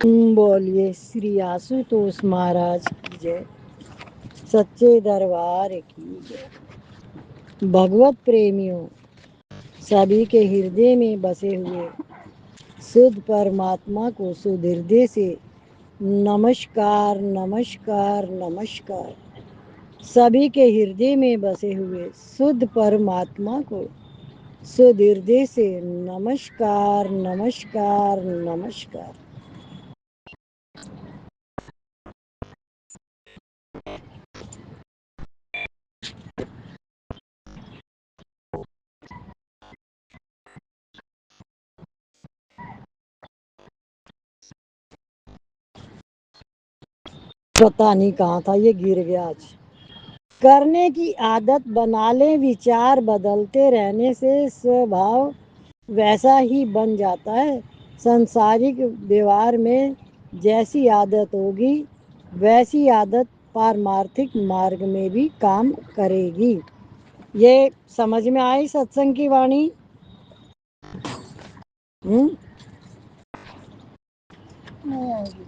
बोलिए श्री आशुतोष महाराज की जय, सच्चे दरबार की जय। भगवत प्रेमियों, सभी के हृदय में बसे हुए शुद्ध परमात्मा को शुद्ध हृदय से नमस्कार नमस्कार नमस्कार। सभी के हृदय में बसे हुए शुद्ध परमात्मा को शुद्ध हृदय से नमस्कार नमस्कार नमस्कार। पता नहीं कहाँ था, ये गिर गया आज। करने की आदत बना ले, विचार बदलते रहने से स्वभाव वैसा ही बन जाता है। सांसारिक व्यवहार में जैसी आदत होगी वैसी आदत पारमार्थिक मार्ग में भी काम करेगी। ये समझ में आई सत्संग की वाणी? नहीं आएगी।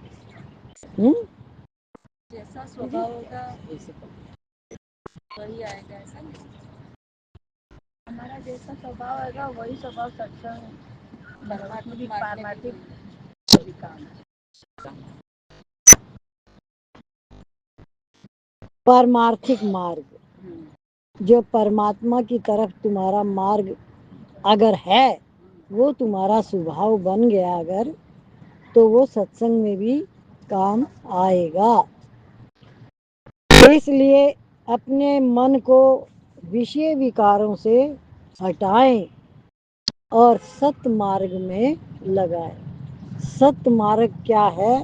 जैसा स्वभाव होगा वही आएगा, ऐसा नहीं। हमारा जैसा स्वभाव आएगा वही स्वभाव सत्संग पारमार्थिक काम है। पारमार्थिक मार्ग, जो परमात्मा की तरफ तुम्हारा मार्ग अगर है, वो तुम्हारा स्वभाव बन गया अगर, तो वो सत्संग में भी काम आएगा। इसलिए अपने मन को विषय विकारों से हटाएं और सत्य मार्ग में लगाएं। सत्य मार्ग क्या है?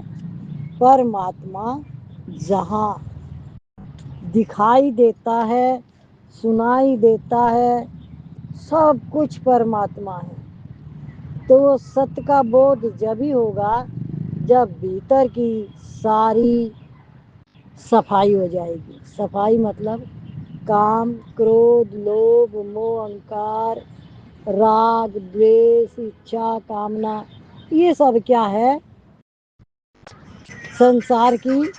परमात्मा जहाँ दिखाई देता है, सुनाई देता है, सब कुछ परमात्मा है। तो वो सत्य का बोध जब ही होगा जब भीतर की सारी सफाई हो जाएगी। सफाई मतलब काम, क्रोध, लोभ, मोह, अहंकार, राग, द्वेष, इच्छा, कामना, ये सब क्या है? संसार की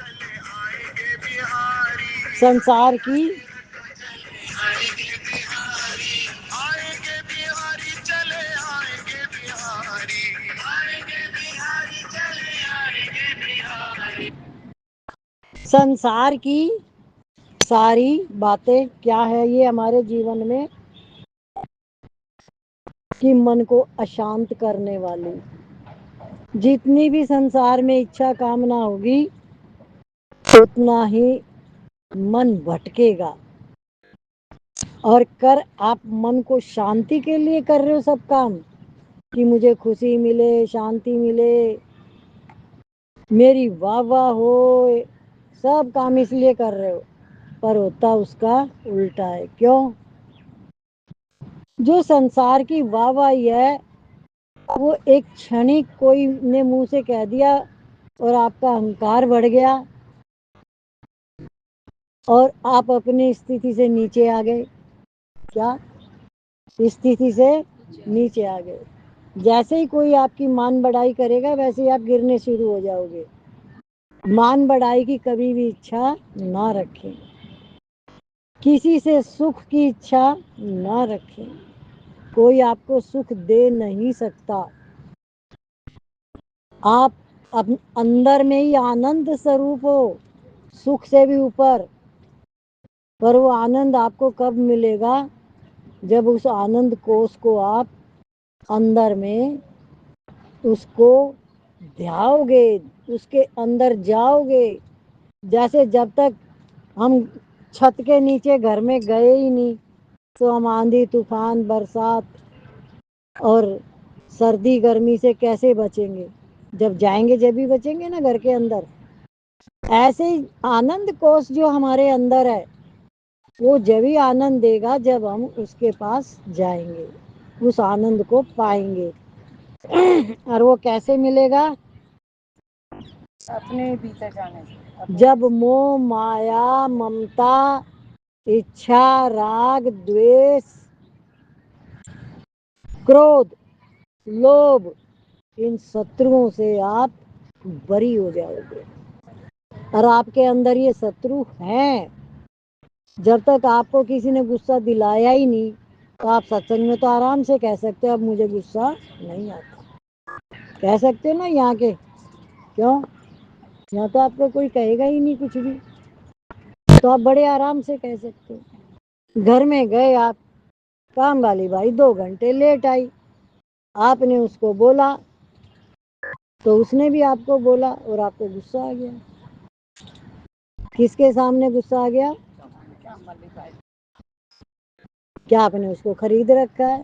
संसार की सारी बातें क्या है ये हमारे जीवन में कि मन को अशांत करने वाली। जितनी भी संसार में इच्छा कामना होगी उतना ही मन भटकेगा। और कर आप मन को शांति के लिए कर रहे हो सब काम, कि मुझे खुशी मिले, शांति मिले, मेरी वाह वाह हो, सब काम इसलिए कर रहे हो, पर होता उसका उल्टा है। क्यों? जो संसार की वाह वाही है वो एक क्षणिक कोई ने मुंह से कह दिया और आपका अहंकार बढ़ गया और आप अपनी स्थिति से नीचे आ गए। क्या स्थिति से नीचे आ गए? जैसे ही कोई आपकी मान बढ़ाई करेगा वैसे ही आप गिरने शुरू हो जाओगे। मान बढ़ाई की कभी भी इच्छा ना रखें, किसी से सुख की इच्छा ना रखें। कोई आपको सुख दे नहीं सकता। आप अंदर में ही आनंद स्वरूप हो, सुख से भी ऊपर। पर वो आनंद आपको कब मिलेगा? जब उस आनंद कोष को आप अंदर में उसको ध्याओगे, उसके अंदर जाओगे। जैसे जब तक हम छत के नीचे घर में गए ही नहीं तो हम आंधी तूफान बरसात और सर्दी गर्मी से कैसे बचेंगे? जब जाएंगे जब भी बचेंगे ना घर के अंदर। ऐसे ही आनंद कोष जो हमारे अंदर है वो जब ही आनंद देगा जब हम उसके पास जाएंगे, उस आनंद को पाएंगे। और वो कैसे मिलेगा? अपने भीतर जाने से। जब मोह माया ममता इच्छा राग द्वेष क्रोध लोभ इन शत्रुओं से आप बरी हो जाओगे। और आपके अंदर ये शत्रु हैं। जब तक आपको किसी ने गुस्सा दिलाया ही नहीं, तो आप सत्संग में तो आराम से कह सकते हो अब मुझे गुस्सा नहीं आता। कह सकते हो ना यहाँ के। क्यों? यहाँ तो आपको कोई कहेगा ही नहीं कुछ भी, तो आप बड़े आराम से कह सकते हो। घर में गए आप, काम वाली भाई 2 घंटे लेट आई, आपने उसको बोला तो उसने भी आपको बोला और आपको गुस्सा आ गया। किसके सामने गुस्सा आ गया? क्या आपने उसको खरीद रखा है?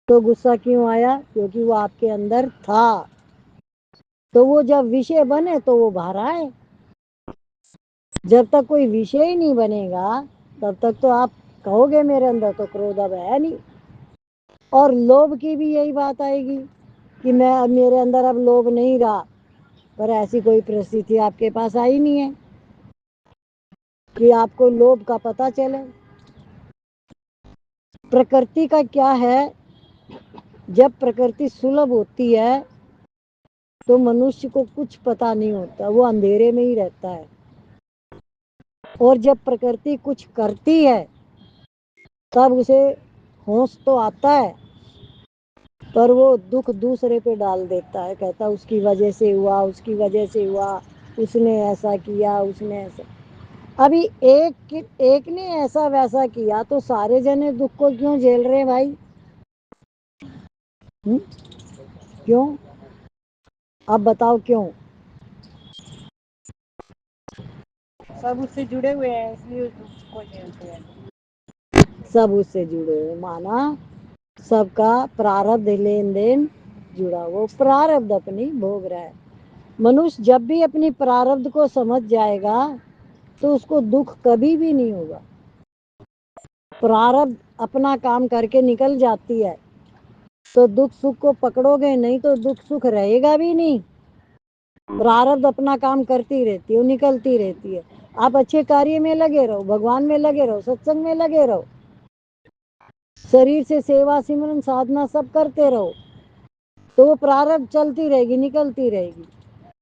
तो गुस्सा क्यों आया? क्योंकि वो आपके अंदर था। तो वो जब विषय बने तो वो बाहर आए। जब तक कोई विषय ही नहीं बनेगा तब तक तो आप कहोगे मेरे अंदर तो क्रोध अब है नहीं। और लोभ की भी यही बात आएगी कि मैं अब मेरे अंदर अब लोभ नहीं रहा, पर ऐसी कोई परिस्थिति आपके पास आई नहीं है कि आपको लोभ का पता चले। प्रकृति का क्या है, जब प्रकृति सुलभ होती है तो मनुष्य को कुछ पता नहीं होता, वो अंधेरे में ही रहता है। और जब प्रकृति कुछ करती है तब उसे होश तो आता है, पर वो दुख दूसरे पे डाल देता है। कहता उसकी वजह से हुआ, उसकी वजह से हुआ, उसने ऐसा किया, उसने ऐसा। अभी एक ने ऐसा वैसा किया तो सारे जने दुख को क्यों झेल रहे हैं भाई? क्यों? अब बताओ क्यों? सब उससे जुड़े हुए हैं इसलिए उसको झेलते हैं। सब उससे जुड़े हुए, माना सबका प्रारब्ध लेन देन जुड़ा, वो प्रारब्ध अपनी भोग रहा है। मनुष्य जब भी अपनी प्रारब्ध को समझ जाएगा तो उसको दुख कभी भी नहीं होगा। प्रारब्ध अपना काम करके निकल जाती है तो दुख सुख को पकड़ोगे नहीं तो दुख सुख रहेगा भी नहीं। प्रारब्ध अपना काम करती रहती है, निकलती रहती है। आप अच्छे कार्य में लगे रहो, भगवान में लगे रहो, सत्संग में लगे रहो, शरीर से सेवा सिमरन साधना सब करते रहो, तो वो प्रारब्ध चलती रहेगी, निकलती रहेगी।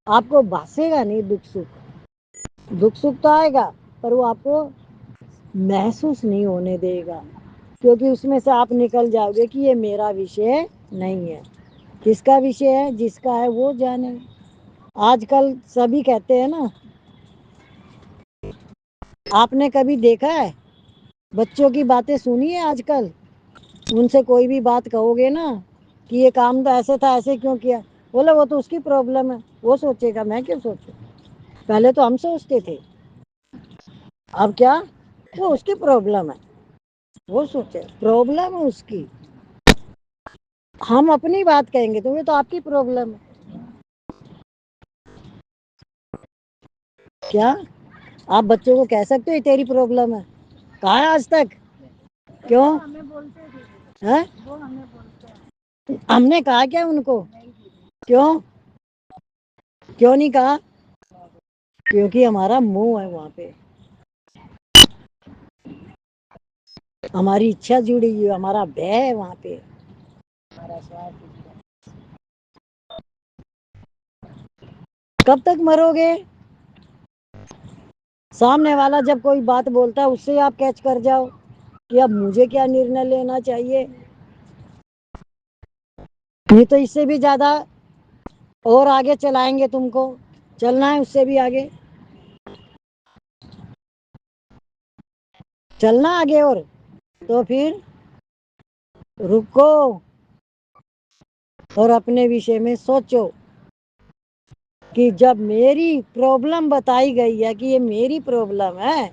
आपको भासेगा नहीं दुख सुख। दुख सुख तो आएगा पर वो आपको महसूस नहीं होने देगा, क्योंकि उसमें से आप निकल जाओगे कि ये मेरा विषय नहीं है। किसका विषय है? जिसका है वो जाने। आजकल सभी कहते हैं ना, आपने कभी देखा है बच्चों की बातें सुनी है आजकल? उनसे कोई भी बात कहोगे ना कि ये काम तो ऐसे था, ऐसे क्यों किया, बोले वो तो उसकी प्रॉब्लम है, वो सोचेगा, मैं क्यों सोचूं। पहले तो हम सोचते थे, अब क्या? वो उसकी प्रॉब्लम है, वो सोचे प्रॉब्लम है उसकी। हम अपनी बात कहेंगे तो ये तो आपकी प्रॉब्लम है। क्या आप बच्चों को कह सकते हो ये तेरी प्रॉब्लम है? कहा है आज तक? क्यों? हमें बोलते थे, है? वो हमें बोलते हैं। हमने कहा क्या उनको? क्यों? क्यों नहीं कहा? क्योंकि हमारा मुंह है वहां पे, हमारी इच्छा जुड़ी हुई, हमारा भय है वहां पे। हमारा स्वार्थ। कब तक मरोगे? सामने वाला जब कोई बात बोलता है उससे आप कैच कर जाओ कि अब मुझे क्या निर्णय लेना चाहिए। नहीं तो इससे भी ज्यादा और आगे चलाएंगे तुमको, चलना है उससे भी आगे, चलना आगे। और तो फिर रुको और अपने विषय में सोचो कि जब मेरी प्रॉब्लम बताई गई है कि ये मेरी प्रॉब्लम है,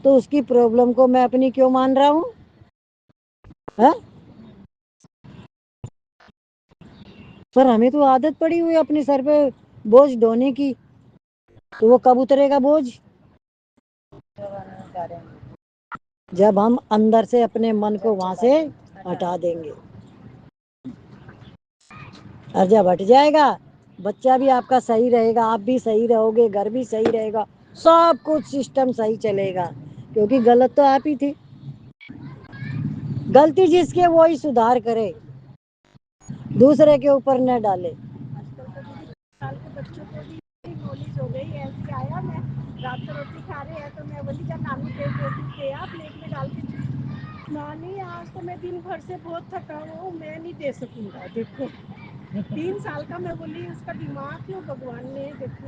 तो उसकी प्रॉब्लम को मैं अपनी क्यों मान रहा हूँ? है? पर हमें तो आदत पड़ी हुई है अपने सर पे बोझ ढोने की, तो वो कब उतरेगा बोझ? जब हम अंदर से अपने मन को वहां से हटा देंगे। और जब हट जाएगा, बच्चा भी आपका सही रहेगा, आप भी सही रहोगे, घर भी सही रहेगा, सब कुछ सिस्टम सही चलेगा। क्योंकि गलत तो आप ही थे। गलती जिसकी है वो ही सुधार करे। दूसरे के ऊपर न डाले। आजकल तो दीदी साल के बच्चों को भी नॉलेज हो गई। ऐसे आया, मैं रात को रोटी खा रहे हैं तो मैं बोली, जब नानू प्लेट रोटी थे आप प्लेट में डाल के, नानी आज तो मैं दिन भर से बहुत थका हूँ, मैं नहीं दे सकूंगा। देखो 3 साल का, मैं बोली उसका दिमाग क्यों भगवान ने, देखो।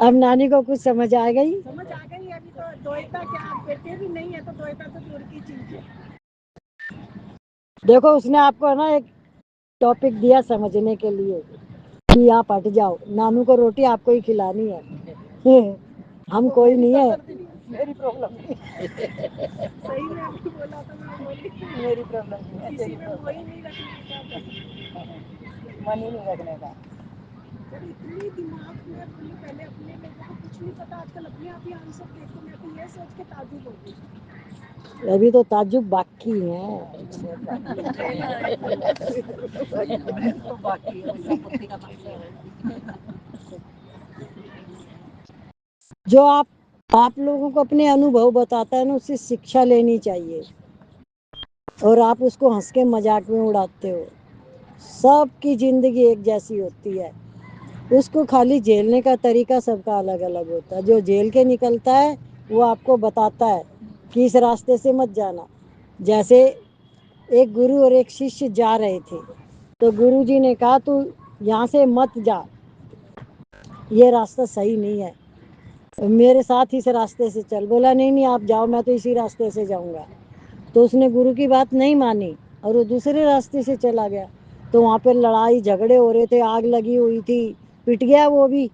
अब नानी को कुछ समझ आ गई। समझ आ गई। अभी तो द्वैता क्या, बेटे भी नहीं है तो द्वैता तो दूर की चीज है। देखो उसने आपको ना एक टॉपिक दिया समझने के लिए कि आप हट जाओ, नानू को रोटी आपको ही खिलानी है। हम तो कोई नहीं है। मेरी प्रॉब्लम नहीं है। सही में अभी बोला तो मैं बोली मेरी प्रॉब्लम नहीं है, किसी में वही नहीं रखने का, मन ही नहीं रखने का। जब इतनी दिमाग में बोली, पहले अपने लोगों को कुछ नहीं पता, आजकल अपने आप ही आंसर देखो, मैं तो ये सोच के ताजुब हो गई। अभी तो ताज्जुब बाकी है। तो बाकी है, उसका बुद्धि का मसला है। जो आप लोगों को अपने अनुभव बताता है ना, उससे शिक्षा लेनी चाहिए, और आप उसको हंस के मजाक में उड़ाते हो। सबकी जिंदगी एक जैसी होती है, उसको खाली झेलने का तरीका सबका अलग अलग होता है। जो झेल के निकलता है वो आपको बताता है कि इस रास्ते से मत जाना। जैसे एक गुरु और एक शिष्य जा रहे थे, तो गुरु जी ने कहा तू यहाँ से मत जा, ये रास्ता सही नहीं है, मेरे साथ इस रास्ते से चल। बोला नहीं नहीं आप जाओ, मैं तो इसी रास्ते से जाऊंगा। तो उसने गुरु की बात नहीं मानी और वो दूसरे रास्ते से चला गया। तो वहाँ पे लड़ाई झगड़े हो रहे थे, आग लगी हुई थी, पिट गया वो भी।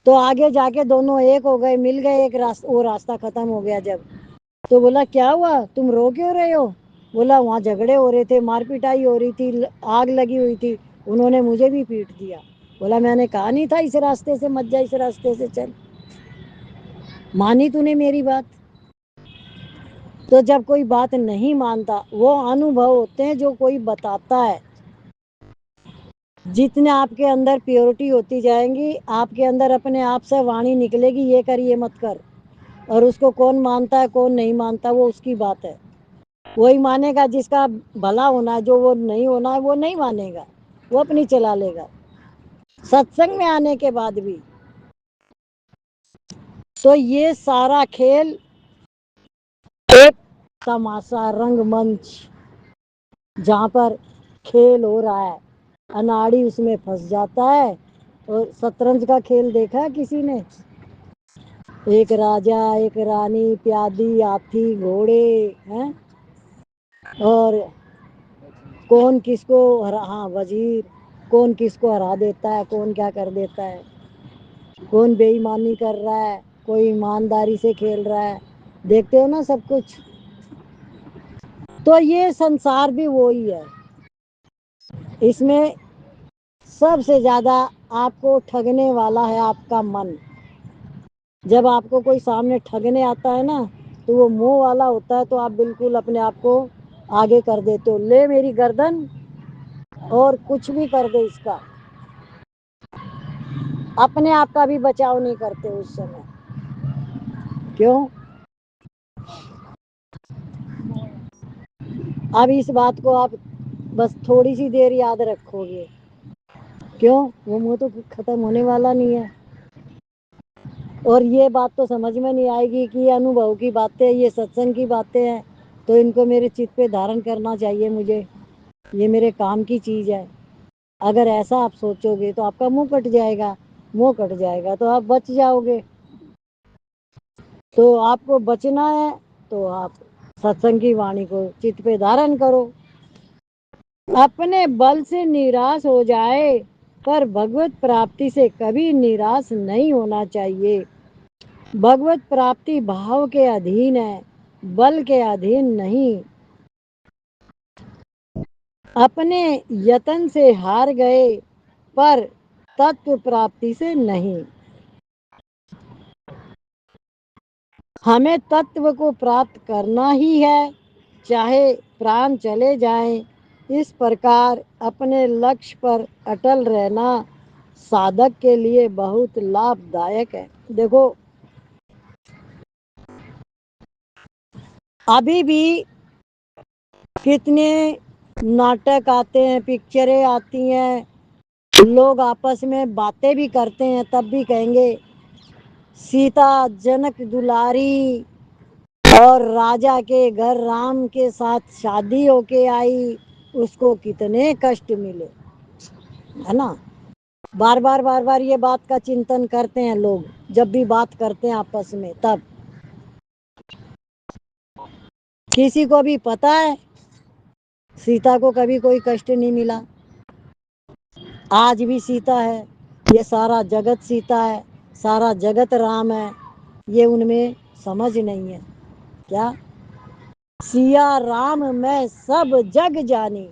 तो आगे जाके दोनों एक हो गए, मिल गए, एक रास्ता, वो रास्ता खत्म हो गया जब। तो बोला क्या हुआ, तुम रो क्यों रहे हो? बोला वहाँ झगड़े हो रहे थे, मार पिटाई हो रही थी, आग लगी हुई थी, उन्होंने मुझे भी पीट दिया। बोला मैंने कहा नहीं था इस रास्ते से मत जा, इस रास्ते से चल, मानी तूने मेरी बात? तो जब कोई बात नहीं मानता, वो अनुभव होते हैं जो कोई बताता है। जितने आपके अंदर प्योरिटी होती जाएंगी, आपके अंदर अपने आप से वाणी निकलेगी, ये कर ये मत कर। और उसको कौन मानता है कौन नहीं मानता वो उसकी बात है। वही मानेगा जिसका भला होना है, जो वो नहीं होना है वो नहीं मानेगा, वो अपनी चला लेगा सत्संग में आने के बाद भी। तो ये सारा खेल एक तमाशा रंगमंच, जहाँ पर खेल हो रहा है, अनाड़ी उसमें फंस जाता है। और शतरंज का खेल देखा है किसी ने? एक राजा एक रानी, प्यादी हाथी घोड़े हैं, और कौन किसको हरा, हाँ वजीर, कौन किसको हरा देता है, कौन क्या कर देता है, कौन बेईमानी कर रहा है, कोई ईमानदारी से खेल रहा है। देखते हो ना सब कुछ। तो ये संसार भी वही है। इसमें सबसे ज्यादा आपको ठगने वाला है आपका मन। जब आपको कोई सामने ठगने आता है ना, तो वो मोह वाला होता है, तो आप बिल्कुल अपने आप को आगे कर देते हो, ले मेरी गर्दन और कुछ भी कर दे इसका। अपने आप का भी बचाव नहीं करते उस समय। क्यों? अब इस बात को आप बस थोड़ी सी देर याद रखोगे। क्यों? वो मोह तो खत्म होने वाला नहीं है। और ये बात तो समझ में नहीं आएगी कि ये अनुभव की बातें, ये सत्संग की बातें हैं, तो इनको मेरे चित्त पे धारण करना चाहिए मुझे, ये मेरे काम की चीज है। अगर ऐसा आप सोचोगे तो आपका मुंह कट जाएगा, मुंह कट जाएगा तो आप बच जाओगे। तो आपको बचना है तो आप सत्संग की वाणी को चित्त पे धारण करो। अपने बल से निराश हो जाए, पर भगवत प्राप्ति से कभी निराश नहीं होना चाहिए। भगवत प्राप्ति भाव के अधीन है, बल के अधीन नहीं। अपने यत्न से हार गए, पर तत्व प्राप्ति से नहीं। हमें तत्व को प्राप्त करना ही है, चाहे प्राण चले जाएं। इस प्रकार अपने लक्ष्य पर अटल रहना साधक के लिए बहुत लाभदायक है। देखो अभी भी कितने नाटक आते हैं, पिक्चरें आती हैं, लोग आपस में बातें भी करते हैं, तब भी कहेंगे सीता जनक दुलारी और राजा के घर राम के साथ शादी होके आई, उसको कितने कष्ट मिले, है ना। बार बार ये बात का चिंतन करते हैं लोग, जब भी बात करते हैं आपस में। तब किसी को भी पता है सीता को कभी कोई कष्ट नहीं मिला, आज भी सीता है, ये सारा जगत सीता है, सारा जगत राम है, ये उनमें समझ नहीं है। क्या? सिया राम मैं सब जग जानी,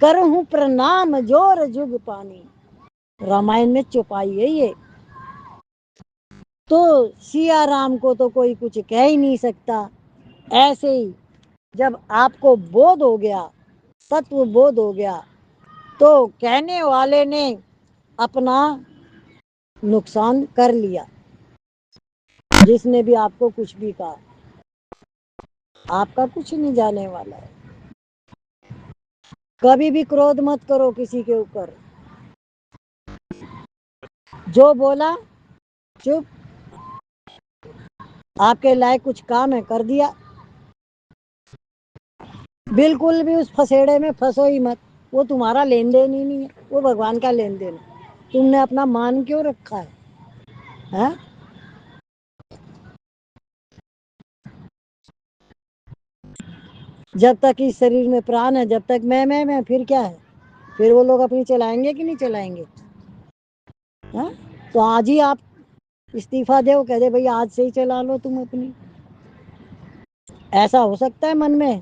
करहूं प्रणाम जोर जुग पानी। रामायण में चौपाई है ये। तो सिया राम को तो कोई कुछ कह ही नहीं सकता। ऐसे ही जब आपको बोध हो गया, तत्व बोध हो गया, तो कहने वाले ने अपना नुकसान कर लिया। जिसने भी आपको कुछ भी कहा, आपका कुछ नहीं जाने वाला है। कभी भी क्रोध मत करो किसी के ऊपर। जो बोला चुप, आपके लायक कुछ काम है कर दिया। बिल्कुल भी उस फसेड़े में फंसो ही मत, वो तुम्हारा लेन देन ही नहीं है, वो भगवान का लेन देन है। तुमने अपना मान क्यों रखा है, है? जब तक इस शरीर में प्राण है, जब तक मैं फिर क्या है? फिर वो लोग अपनी चलाएंगे कि नहीं चलाएंगे? है? तो आज ही आप इस्तीफा दो, कह दे भाई आज से ही चला लो तुम अपनी। ऐसा हो सकता है मन में,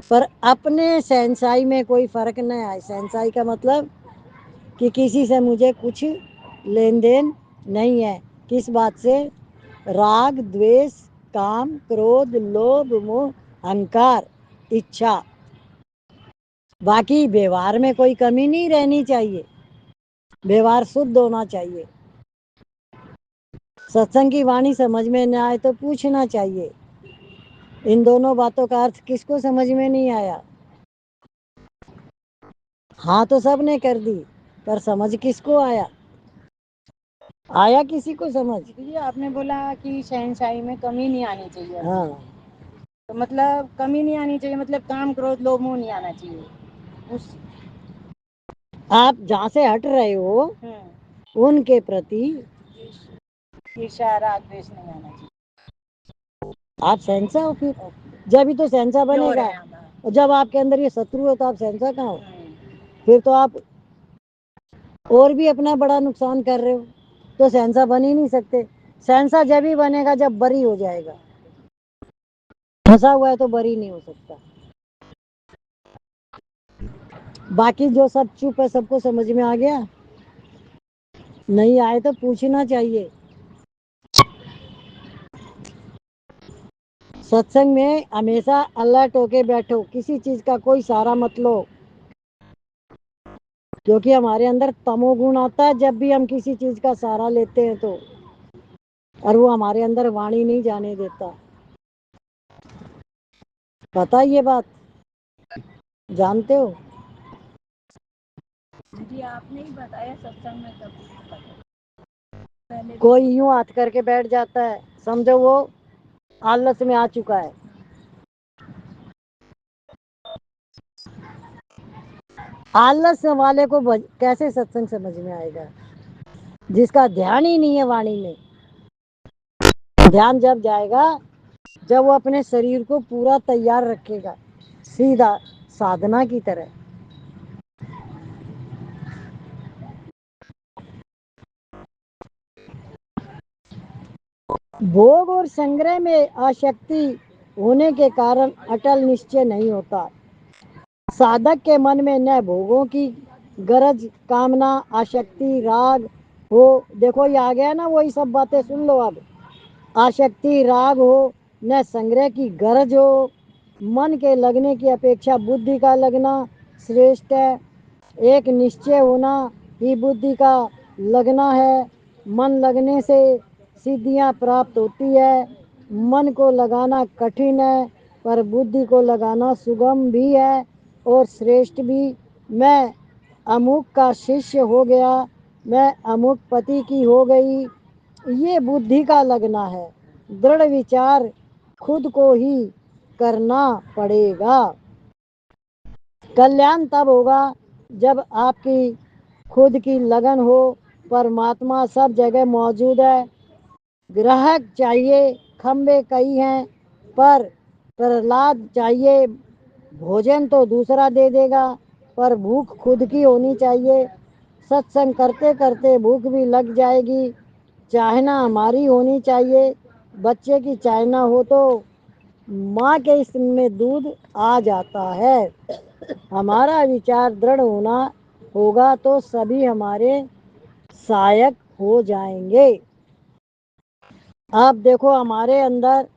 पर अपने शहनशाही में कोई फर्क नहीं आए। शहनशाही का मतलब कि किसी से मुझे कुछ लेन देन नहीं है। किस बात से? राग द्वेष काम क्रोध लोभ मोह अहंकार इच्छा। बाकी व्यवहार में कोई कमी नहीं रहनी चाहिए, व्यवहार शुद्ध होना चाहिए। सत्संग की वाणी समझ में न आए तो पूछना चाहिए, इन दोनों बातों का अर्थ किसको समझ में नहीं आया? हाँ तो सब ने कर दी, पर समझ किसको आया? आया किसी को समझ? दीदी आपने बोला कि शहनशाही में कमी नहीं आनी चाहिए। हाँ, तो मतलब कमी नहीं आनी चाहिए, मतलब काम क्रोध लोभ मोह नहीं आना चाहिए उस। आप जहाँ से हट रहे हो उनके प्रति ईर्ष्या राग द्वेष नहीं आना चाहिए। आप शहंशाह हो। फिर जब ही तो शहंशाह बनेगा। और जब आपके अंदर ये शत्रु है तो आप शहंशाह कहाँ हो? फिर तो आप और भी अपना बड़ा नुकसान कर रहे हो, तो शहंशाह बन ही नहीं सकते। शहंशाह जब ही बनेगा जब बरी हो जाएगा, फंसा हुआ है तो बरी नहीं हो सकता। बाकी जो सब चुप है, सबको समझ में आ गया? नहीं आए तो पूछना चाहिए। सत्संग में हमेशा अलर्ट होके बैठो, किसी चीज का कोई सहारा मत लो, क्योंकि हमारे अंदर तमोगुण आता है जब भी हम किसी चीज का सहारा लेते हैं तो, और वो हमारे अंदर वाणी नहीं जाने देता। पता ये बात जानते हो? जी आपने ही बताया सत्संग में कब कोई यूं हाथ करके बैठ जाता है, समझो वो आलस में आ चुका है। आलस वाले को कैसे सत्संग समझ में आएगा? जिसका ध्यान ही नहीं है वाणी में। ध्यान जब जाएगा जब वो अपने शरीर को पूरा तैयार रखेगा, सीधा साधना की तरह। भोग और संग्रह में आसक्ति होने के कारण अटल निश्चय नहीं होता। साधक के मन में न भोगों की गरज कामना आसक्ति राग हो। देखो ये आ गया ना, वही सब बातें सुन लो अब। आसक्ति राग हो, न संग्रह की गरज हो। मन के लगने की अपेक्षा बुद्धि का लगना श्रेष्ठ है। एक निश्चय होना ही बुद्धि का लगना है। मन लगने से सिद्धियां प्राप्त होती है। मन को लगाना कठिन है, पर बुद्धि को लगाना सुगम भी है। और श्रेष्ठ भी। मैं अमुक का शिष्य हो गया, मैं अमुक पति की हो गई, ये बुद्धि का लगना है। दृढ़ विचार खुद को ही करना पड़ेगा। कल्याण तब होगा जब आपकी खुद की लगन हो। परमात्मा सब जगह मौजूद है। ग्राहक चाहिए, खंबे कई हैं, पर प्रहलाद चाहिए, भोजन तो दूसरा दे देगा, पर भूख खुद की होनी चाहिए। सत्संग करते करते भूख भी लग जाएगी। चाहना हमारी होनी चाहिए। बच्चे की चाहना हो तो माँ के स्तन में दूध आ जाता है। हमारा विचार दृढ़ होना होगा तो सभी हमारे सहायक हो जाएंगे। आप देखो हमारे अंदर,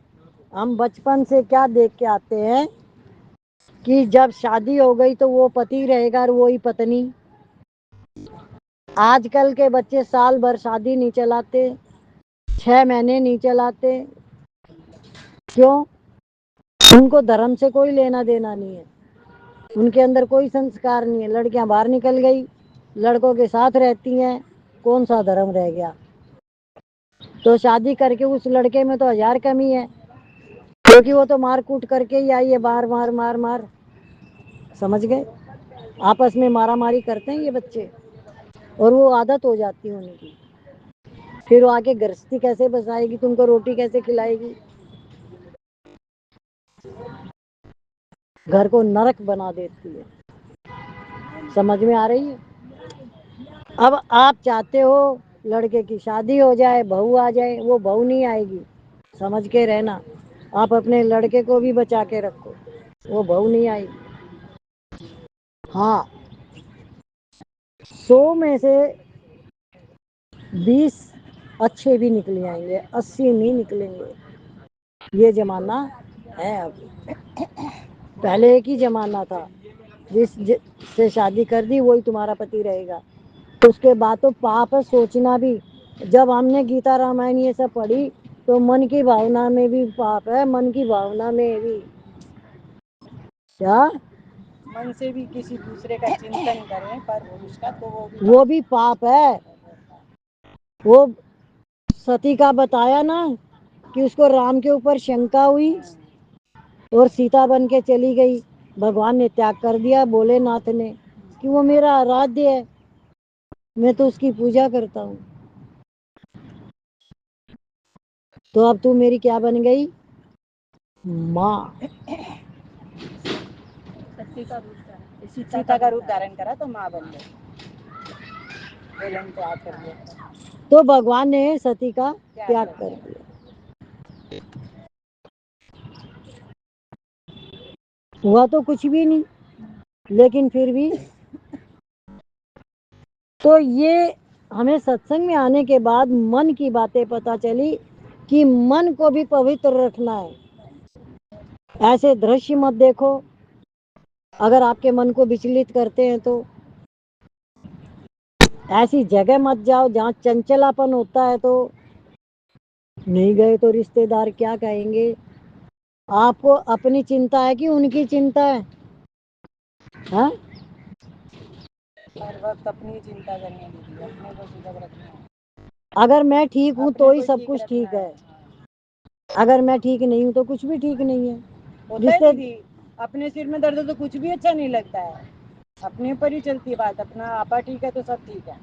हम बचपन से क्या देख के आते हैं कि जब शादी हो गई तो वो पति रहेगा और वो ही पत्नी। आजकल के बच्चे साल भर शादी नहीं चलाते, 6 महीने नहीं चलाते। क्यों? उनको धर्म से कोई लेना देना नहीं है, उनके अंदर कोई संस्कार नहीं है। लड़कियां बाहर निकल गई, लड़कों के साथ रहती हैं, कौन सा धर्म रह गया? तो शादी करके उस लड़के में तो 1000 कमी है, क्योंकि वो तो मार कूट करके ही आई है, बार मार मार मार। समझ गए? आपस में मारा मारी करते हैं ये बच्चे, और वो आदत हो जाती है उनकी। फिर वो आके गृहस्थी कैसे बसाएगी, तुमको रोटी कैसे खिलाएगी? घर को नरक बना देती है। समझ में आ रही है? अब आप चाहते हो लड़के की शादी हो जाए, बहू आ जाए, वो बहू नहीं आएगी। समझ के रहना। आप अपने लड़के को भी बचा के रखो, वो बहू नहीं आएगी। हाँ, 100 में से 20 अच्छे भी निकल आएंगे, 80 नहीं निकलेंगे। ये जमाना है अब। पहले एक ही जमाना था, जिससे शादी कर दी वही तुम्हारा पति रहेगा। उसके बाद तो पाप है सोचना भी। जब हमने गीता रामायण ये सब पढ़ी तो मन की भावना में भी पाप है, मन की भावना में भी। क्या? मन से भी किसी दूसरे का चिंतन करें पर उसका तो वो भी पाप है। वो सती का बताया ना कि उसको राम के ऊपर शंका हुई और सीता बन के चली गई। भगवान ने त्याग कर दिया, भोलेनाथ ने, कि वो मेरा आराध्य है, मैं तो उसकी पूजा करता हूँ। तो अब तू मेरी क्या बन गई? माँ। सीता का रूप धारण करा तो माँ बन गई। त्याग कर दिया तो भगवान ने सती का त्याग कर दिया। हुआ तो कुछ भी नहीं, लेकिन फिर भी। तो ये हमें सत्संग में आने के बाद मन की बातें पता चली कि मन को भी पवित्र रखना है। ऐसे दृश्य मत देखो, अगर आपके मन को विचलित करते हैं तो। ऐसी जगह मत जाओ जहाँ चंचलापन होता है, तो नहीं गए तो रिश्तेदार क्या कहेंगे? आपको अपनी चिंता है कि उनकी चिंता है? हाँ? हर वक्त अपनी चिंता करने दीजिए, अपने को सुलभ रखना है। अगर मैं ठीक हूँ तो ही सब कुछ ठीक है, अगर मैं ठीक नहीं हूँ तो कुछ भी ठीक नहीं है। होता है दीदी, अपने सिर में दर्द हो तो कुछ भी अच्छा नहीं लगता है, अपने पर ही चलती है बात। अपना आपा ठीक है तो सब ठीक है।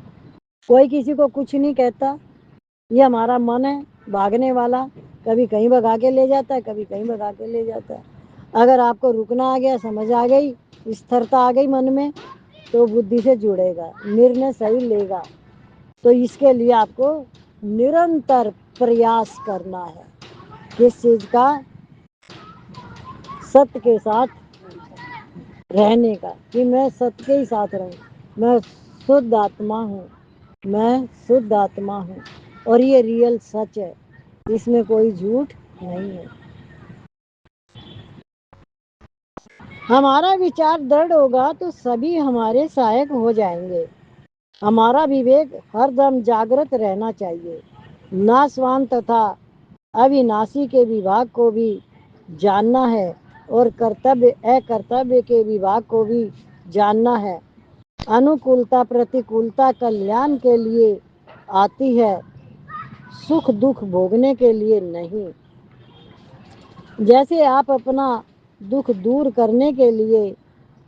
कोई किसी को कुछ नहीं कहता, ये हमारा मन है भागने वाला, कभी कहीं भगा के ले जाता है, कभी कहीं भगा के ले जाता है। अगर आपको रुकना आ गया, समझ आ गई, स्थिरता आ गई मन में, तो बुद्धि से जुड़ेगा, निर्णय सही लेगा। तो इसके लिए आपको निरंतर प्रयास करना है। किस चीज का? सत्य के साथ रहने का, कि मैं सत्य के ही साथ रहूं। मैं शुद्ध आत्मा हूँ, मैं शुद्ध आत्मा हूँ, और ये रियल सच है, इसमें कोई झूठ नहीं है। हमारा विचार दृढ़ होगा तो सभी हमारे सहायक हो जाएंगे। हमारा विवेक हरदम जागृत रहना चाहिए। नाशवान तथा अविनाशी के विभाग को भी जानना है। और कर्तव्य अकर्तव्य के विभाग को भी जानना है। अनुकूलता प्रतिकूलता कल्याण के लिए आती है, सुख दुख भोगने के लिए नहीं। जैसे आप अपना दुख दूर करने के लिए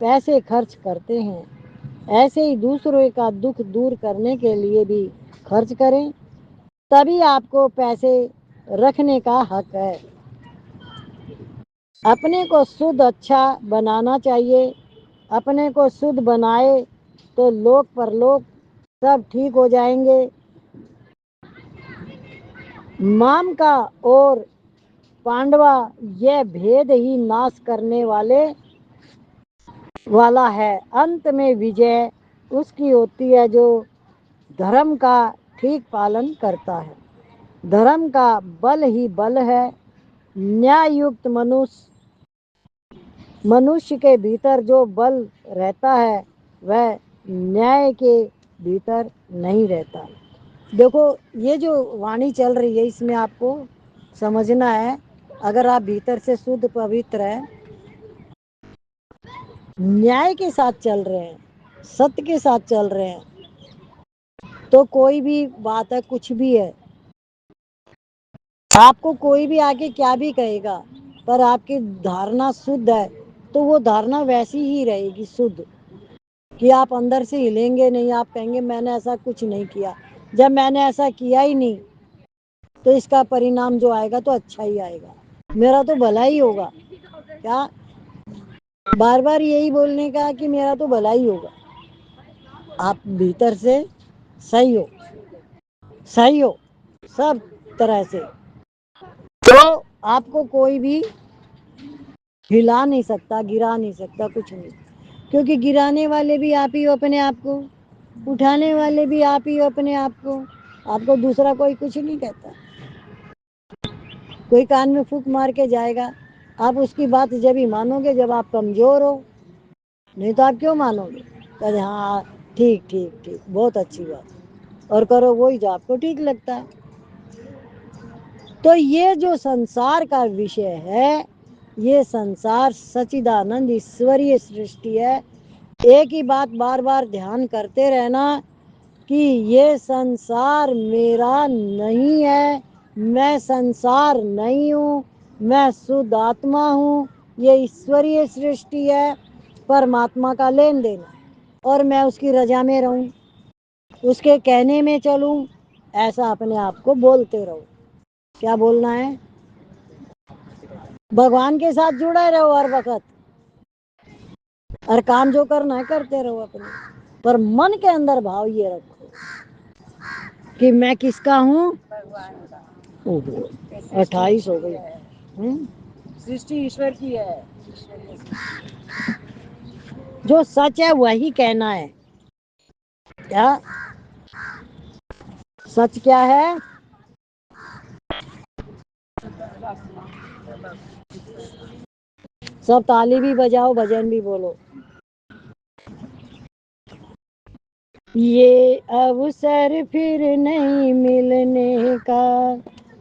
पैसे खर्च करते हैं, ऐसे ही दूसरों का दुख दूर करने के लिए भी खर्च करें, तभी आपको पैसे रखने का हक है। अपने को शुद्ध अच्छा बनाना चाहिए। अपने को शुद्ध बनाए तो लोक परलोक सब ठीक हो जाएंगे। माम का और पांडवा यह भेद ही नाश करने वाला है। अंत में विजय उसकी होती है जो धर्म का ठीक पालन करता है। धर्म का बल ही बल है। न्याययुक्त मनुष्य के भीतर जो बल रहता है वह न्याय के भीतर नहीं रहता। देखो, ये जो वाणी चल रही है इसमें आपको समझना है, अगर आप भीतर से शुद्ध पवित्र है, न्याय के साथ चल रहे हैं, सत्य के साथ चल रहे हैं, तो कोई भी बात है, कुछ भी है, आपको कोई भी आके क्या भी कहेगा, पर आपकी धारणा शुद्ध है तो वो धारणा वैसी ही रहेगी शुद्ध, कि आप अंदर से हिलेंगे नहीं। आप कहेंगे मैंने ऐसा कुछ नहीं किया। जब मैंने ऐसा किया ही नहीं तो इसका परिणाम जो आएगा तो अच्छा ही आएगा, मेरा तो भला ही होगा। क्या बार बार यही बोलने का कि मेरा तो भला ही होगा? आप भीतर से सही हो, सही हो सब तरह से, तो आपको कोई भी हिला नहीं सकता, गिरा नहीं सकता, कुछ नहीं। क्योंकि गिराने वाले भी आप ही हो अपने आप को, उठाने वाले भी आप ही हो अपने आप को। आपको दूसरा कोई कुछ नहीं कहता। कोई कान में फूंक मार के जाएगा, आप उसकी बात जब ही मानोगे जब आप कमजोर हो, नहीं तो आप क्यों मानोगे? कहते हाँ ठीक ठीक ठीक, बहुत अच्छी बात, और करो वही जो आपको ठीक लगता है। तो ये जो संसार का विषय है, ये संसार सच्चिदानंद ईश्वरीय सृष्टि है। एक ही बात बार बार ध्यान करते रहना कि ये संसार मेरा नहीं है, मैं संसार नहीं हूँ, मैं शुद्ध आत्मा हूँ। ये ईश्वरीय सृष्टि है, परमात्मा का लेन देन, और मैं उसकी रजा में रहूं, उसके कहने में चलूं, ऐसा अपने आप को बोलते रहो। क्या बोलना है? भगवान के साथ जुड़े रहो हर वक्त, और काम जो करना है करते रहो अपने, पर मन के अंदर भाव ये रखो कि मैं किसका हूँ? भगवान का। ओहो, 28 हो गई। सृष्टि ईश्वर की है। जो सच है वही कहना है। क्या सच क्या है? सब ताली भी बजाओ, भजन भी बोलो। ये अवसर फिर नहीं मिलने का,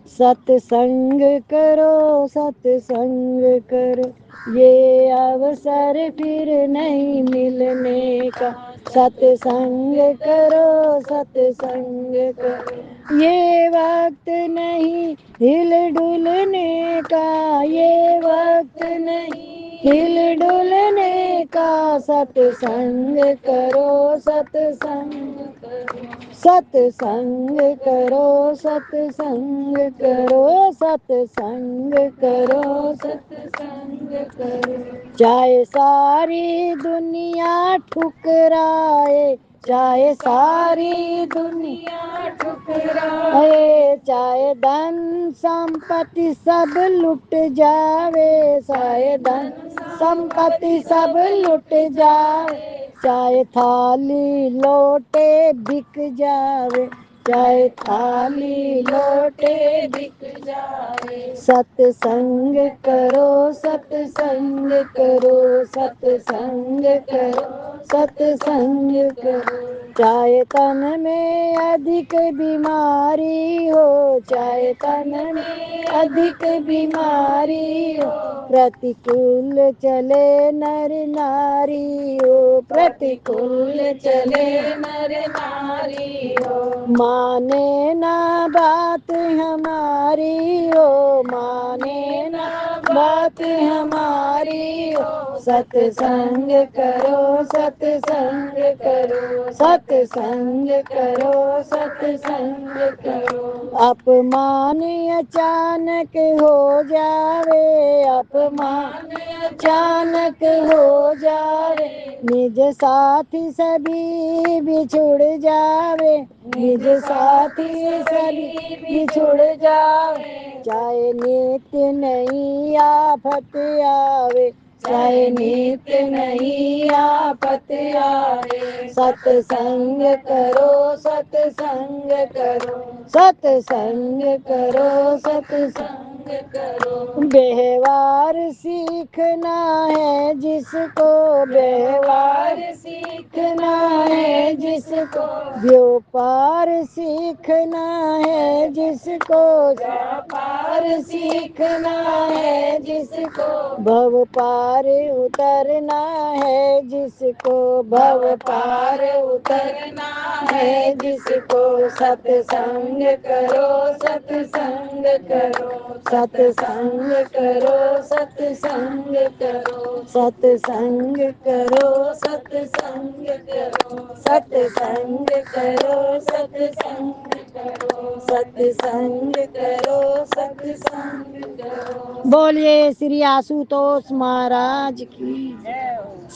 सत्संग करो सत्संग करो। ये अवसर फिर नहीं मिलने का, सत्संग करो सत्संग करो। ये वक्त नहीं हिल डुलने का, ये वक्त नहीं हिल डुलने का, सत्संग करो सत्संग करो। सत्संग करो सत्संग करो, सत्संग करो सत्संग करो। चाहे सारी दुनिया ठुकराए, चाहे सारी दुनिया ठुकराए, चाहे धन संपत्ति सब लुट जावे, चाहे धन संपत्ति सब लुट जावे, चाहे थाली लोटे बिक जावे, चाहे थाली लोटे बिक जावे। सत्संग करो सत्संग करो, सत्संग करो सत्संग करो। चाहे तन में अधिक बीमारी हो, चाहे तन में अधिक बीमारी हो, प्रतिकूल चले नर नारी हो, प्रतिकूल चले नर नारी हो, माने ना बात हमारी हो, माने ना बात हमारी हो, सत्संग करो, सत्संग करो, सत्संग करो, सत्संग करो। अपमान अचानक हो जावे, अपमान अचानक हो जावे, निज साथी सभी बिछुड़ जावे, निज साथी सभी बिछुड़ जावे, चाहे नित्य नई आफत आवे, चाहे नित्य नई आफत आवे, सत्संग करो, सत्संग करो, सत्संग करो, सत्संग करो। व्यवहार सीखना है जिसको, व्यवहार सीखना है जिसको, व्यापार सीखना है जिसको, व्यापार सीखना है जिसको, भव पार उतरना है जिसको, भव पार उतरना है जिसको, सत्संग करो, सत्संग करो, सत्संग करो, सत्संग करो, सत्संग करो, सत्संग करो, सत्संग करो, सत्संग करो, सत्संग करो, सत्संग करो। बोलिए श्री आशुतोष महाराज की,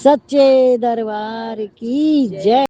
सच्चे दरबार की जय।